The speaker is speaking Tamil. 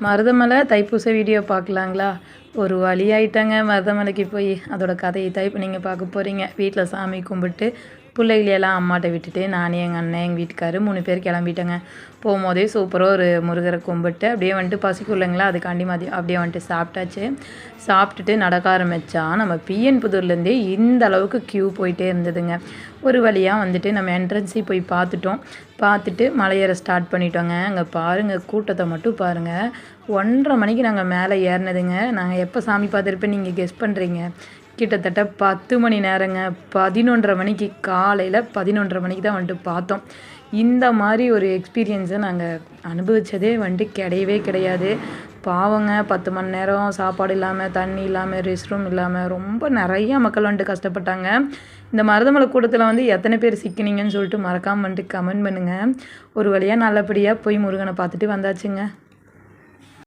மருதமலை தைப்பூச வீடியோ பார்க்கலாங்களா? ஒரு வழி ஆயிட்டாங்க மருதமலைக்கு போய். அதோட கதையை தான் இப்போ நீங்கள் பார்க்க போகிறீங்க. வீட்டில் சாமி கும்பிட்டு பிள்ளைகளெல்லாம் அம்மாட்ட விட்டுட்டு நானே எங்கள் அண்ணன் எங்கள் வீட்டுக்காரு 3 பேர் கிளம்பிட்டேங்க. போகும்போதே சூப்பராக ஒரு முருகரை கும்பிட்டு அப்படியே வந்துட்டு பசிக்குள்ளங்களா அதுக்காண்டி மதியம் அப்படியே வந்துட்டு சாப்பிட்டாச்சு. சாப்பிட்டுட்டு நடக்க ஆரம்பித்தா நம்ம பிஎன் புதூர்லேருந்தே இந்த அளவுக்கு க்யூ போயிட்டே இருந்ததுங்க. ஒரு வழியாக வந்துட்டு நம்ம என்ட்ரன்ஸை போய் பார்த்துட்டோம். பார்த்துட்டு மலையேற ஸ்டார்ட் பண்ணிட்டோங்க. அங்கே பாருங்கள், கூட்டத்தை மட்டும் பாருங்கள். 1:30 மணிக்கு நாங்கள் மேலே ஏறினதுங்க. நாங்கள் எப்போ சாமி பார்த்துருப்பேன் நீங்கள் கெஸ் பண்ணுறீங்க? கிட்டத்தட்ட 10 மணி நேரங்க. 11:30 மணிக்கு, காலையில் 11:30 மணிக்கு தான் வந்துட்டு பார்த்தோம். இந்த மாதிரி ஒரு எக்ஸ்பீரியன்ஸை நாங்கள் அனுபவித்ததே வந்துட்டு கிடையவே கிடையாது. பாவங்க, 10 மணி நேரம் சாப்பாடு இல்லாமல், தண்ணி இல்லாமல், ரெஸ்ட் ரூம் இல்லாமல் ரொம்ப நிறையா மக்கள் வந்துட்டு கஷ்டப்பட்டாங்க. இந்த மருதமலை கூட்டத்தில் வந்து எத்தனை பேர் சிக்கினீங்கன்னு சொல்லிட்டு மறக்காமல் வந்துட்டு கமெண்ட் பண்ணுங்கள். ஒரு வழியாக நல்லபடியாக போய் முருகனை பார்த்துட்டு வந்தாச்சுங்க.